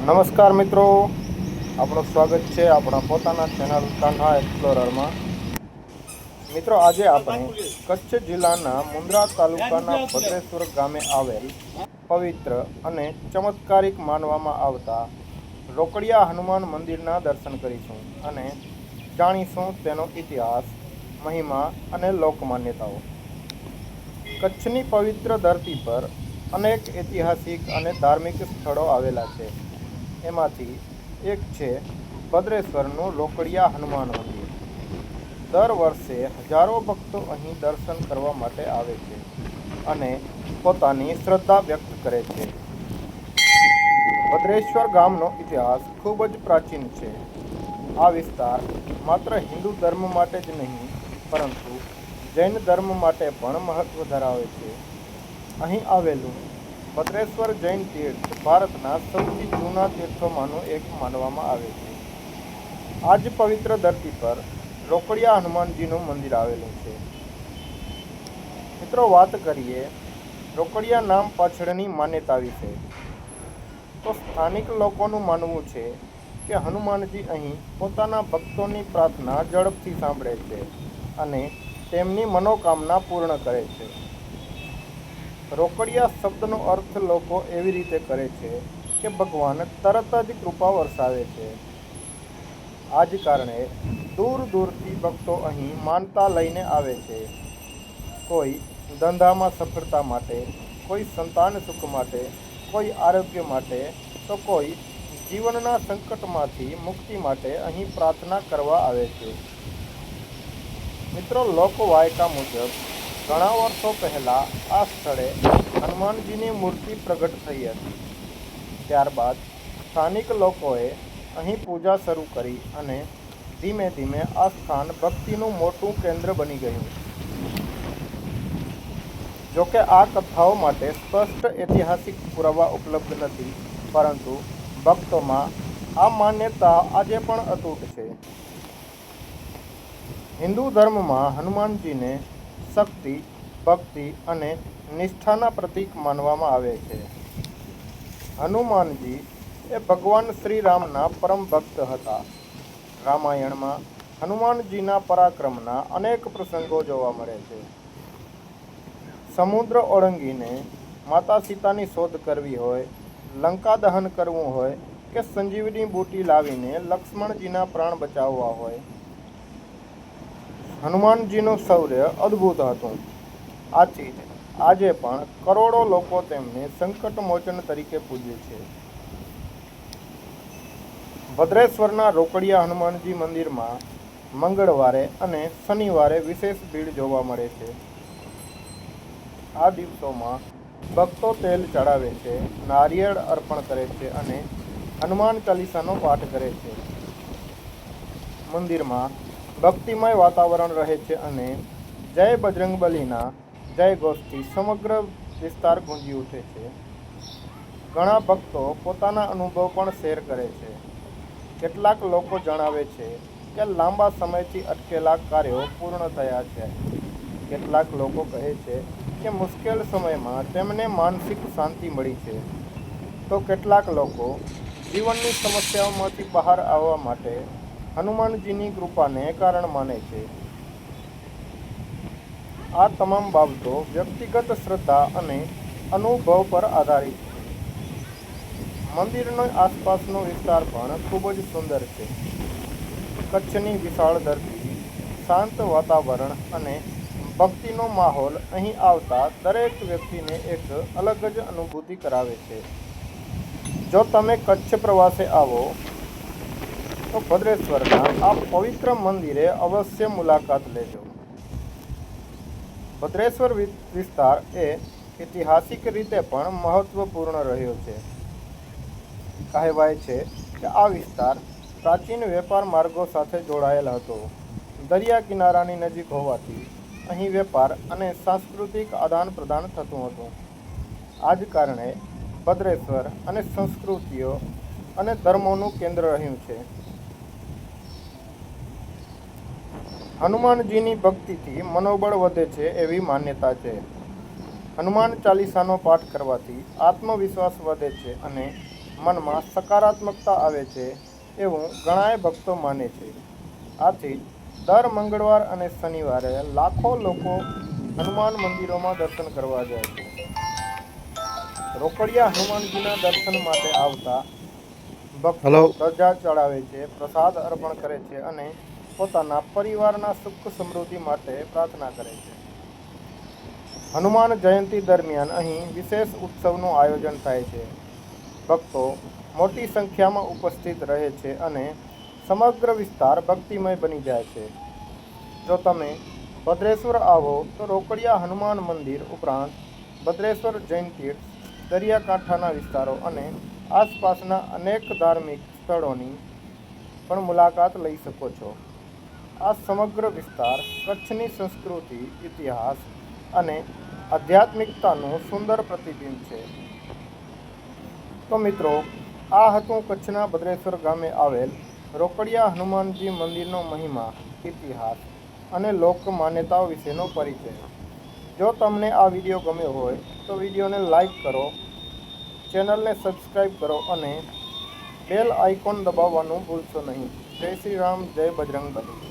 નમસ્કાર મિત્રો, આપણું સ્વાગત છે આપણા પોતાના ચેનલ કાન્હા એક્સપ્લોરરમાં. મિત્રો, આજે આપણે કચ્છ જિલ્લાના મુન્દ્રા તાલુકાના ભદ્રેશ્વર ગામે આવેલ પવિત્ર અને ચમત્કારિક માનવામાં આવતા રોકડિયા હનુમાન મંદિરના દર્શન કરીશું અને જાણીશું તેનો ઇતિહાસ, મહિમા અને લોકમાન્યતાઓ. કચ્છની પવિત્ર ધરતી પર અનેક ઐતિહાસિક અને ધાર્મિક સ્થળો આવેલા છે. એમાંથી એક છે ભદ્રેશ્વરનું રોકડિયા હનુમાન મંદિર. દર વર્ષે હજારો ભક્તો અહીં દર્શન કરવા માટે આવે છે અને પોતાની શ્રદ્ધા વ્યક્ત કરે છે. ભદ્રેશ્વર ગામનો ઇતિહાસ ખૂબ જ પ્રાચીન છે. આ વિસ્તાર માત્ર હિન્દુ ધર્મ માટે જ નહીં, પરંતુ જૈન ધર્મ માટે પણ મહત્વ ધરાવે છે. અહીં આવેલું ભદ્રેશ્વર જૈન તીર્થ ભારતના સૌથી જૂના તીર્થોમાંનું એક માનવામાં આવે છે. આ જ પવિત્ર ધરતી પર રોકડિયા હનુમાનજીનું મંદિર આવેલું છે. મિત્રો, વાત કરીએ રોકડિયા નામ પાછળની માન્યતા વિશે, તો સ્થાનિક લોકોનું માનવું છે કે હનુમાનજી અહીં પોતાના ભક્તોની પ્રાર્થના ઝડપથી સાંભળે છે અને તેમની મનોકામના પૂર્ણ કરે છે. રોકડિયા શબ્દનો અર્થ લોકો એવી રીતે કરે છે કે ભગવાન તરત જ કૃપા વરસાવે છે. આ જ કારણે દૂર દૂરથી ભક્તો અહીં માનતા લઈને આવે છે. કોઈ ધંધામાં સફળતા માટે, કોઈ સંતાન સુખ માટે, કોઈ આરોગ્ય માટે, તો કોઈ જીવનના સંકટમાંથી મુક્તિ માટે અહીં પ્રાર્થના કરવા આવે છે. મિત્રો, લોકવાયકા મુજબ ઘણા વર્ષો પહેલાં આ સ્થળે હનુમાનજીની મૂર્તિ પ્રગટ થઈ હતી. ત્યારબાદ સ્થાનિક લોકોએ અહીં પૂજા શરૂ કરી અને ધીમે ધીમે આ સ્થાન ભક્તિનું મોટું કેન્દ્ર બની ગયું. જોકે આ કથાઓ માટે સ્પષ્ટ ઐતિહાસિક પુરાવા ઉપલબ્ધ નથી, પરંતુ ભક્તોમાં આ માન્યતા આજે પણ અતૂટ છે. હિન્દુ ધર્મમાં હનુમાનજીને શક્તિ, ભક્તિ અને નિષ્ઠાના પ્રતીક માનવામાં આવે છે. હનુમાનજી એ ભગવાન શ્રી રામના પરમ ભક્ત હતા. રામાયણમાં હનુમાનજીના પરાક્રમના અનેક પ્રસંગો જોવા મળે છે. સમુદ્ર ઓળંગીને માતા સીતાની શોધ કરવી હોય, લંકા દહન કરવું હોય કે સંજીવની બુટી લાવીને લક્ષ્મણજીના પ્રાણ બચાવવા હોય, હનુમાનજીનું શૌર્ય અદ્ભુત હતું. આથી આજે પણ કરોડો લોકો તેમને સંકટ મોચન તરીકે પૂજે છે. ભદ્રેશ્વરના રોકડિયા હનુમાનજી મંદિરમાં મંગળવારે અને શનિવારે વિશેષ ભીડ જોવા મળે છે. આ દિવસોમાં ભક્તો તેલ ચડાવે છે, નારિયેળ અર્પણ કરે છે અને હનુમાન ચાલીસાનો પાઠ કરે છે. મંદિરમાં ભક્તિમય વાતાવરણ રહે છે અને જય બજરંગબલીના જય ઘોષથી સમગ્ર વિસ્તાર ગુંજી ઉઠે છે. ઘણા ભક્તો પોતાના અનુભવ પણ શેર કરે છે. કેટલાક લોકો જણાવે છે કે લાંબા સમયથી અટકેલા કાર્યો પૂર્ણ થયા છે. કેટલાક લોકો કહે છે કે મુશ્કેલ સમયમાં તેમને માનસિક શાંતિ મળી છે, તો કેટલાક લોકો જીવનની સમસ્યાઓમાંથી બહાર આવવા માટે હનુમાનજીની કૃપાને કારણ માને છે. આ તમામ બાબતો વ્યક્તિગત શ્રદ્ધા અને અનુભવ પર આધારિત છે. મંદિરનો આસપાસનો વિસ્તાર પણ ખૂબ જ સુંદર છે. કચ્છની વિશાળ ધરતી, શાંત વાતાવરણ અને ભક્તિનો માહોલ અહીં આવતા દરેક વ્યક્તિને એક અલગ જ અનુભૂતિ કરાવે છે. જો તમે કચ્છ પ્રવાસે આવો તો ભદ્રેશ્વરના આ પવિત્ર મંદિરે અવશ્ય મુલાકાત લેજો. ભદ્રેશ્વર વિસ્તાર એ ઐતિહાસિક રીતે પણ મહત્વપૂર્ણ રહ્યો છે. કહેવાય છે કે આ વિસ્તાર પ્રાચીન વેપાર માર્ગો સાથે જોડાયેલ હતો. દરિયા કિનારાની નજીક હોવાથી અહીં વેપાર અને સાંસ્કૃતિક આદાન પ્રદાન થતું હતું. આ જ કારણે ભદ્રેશ્વર અને સંસ્કૃતિઓ અને ધર્મોનું કેન્દ્ર રહ્યું છે. હનુમાનજીની ભક્તિથી મનોબળ વધે છે એવી માન્યતા છે. હનુમાન ચાલીસાનો પાઠ કરવાથી આત્મવિશ્વાસ વધે છે અને મનમાં સકારાત્મકતા આવે છે એવું ઘણાય ભક્તો માને છે. આથી દર મંગળવાર અને શનિવારે લાખો લોકો હનુમાન મંદિરોમાં દર્શન કરવા જાય છે. રોકડિયા હનુમાનજીના દર્શન માટે આવતા ભક્તો ધજા ચડાવે છે, પ્રસાદ અર્પણ કરે છે અને પોતાના પરિવારના સુખ સમૃદ્ધિ માટે પ્રાર્થના કરે છે. હનુમાન જયંતિ દરમિયાન અહીં વિશેષ ઉત્સવનું આયોજન થાય છે. ભક્તો મોટી સંખ્યામાં ઉપસ્થિત રહે છે અને સમગ્ર વિસ્તાર ભક્તિમય બની જાય છે. જો તમે ભદ્રેશ્વર આવો તો રોકડિયા હનુમાન મંદિર ઉપરાંત ભદ્રેશ્વર જૈન તીર્થ, દરિયાકાંઠાના વિસ્તારો અને આસપાસના અનેક ધાર્મિક સ્થળોની પણ મુલાકાત લઈ શકો છો. આ સમગ્ર વિસ્તાર કચ્છની સંસ્કૃતિ, ઇતિહાસ અને આધ્યાત્મિકતાનું સુંદર પ્રતિબિંબ છે. તો મિત્રો, આ હતું કચ્છના ભદ્રેશ્વર ગામે આવેલ રોકડિયા હનુમાનજી મંદિરનો મહિમા, ઇતિહાસ અને લોક માન્યતાઓ વિશેનો પરિચય. જો તમને આ વિડીયો ગમ્યો હોય તો વિડીયોને લાઈક કરો, ચેનલને સબસ્ક્રાઈબ કરો અને બેલ આઇકોન દબાવવાનું ભૂલશો નહીં. જય શ્રી રામ, જય બજરંગબલી.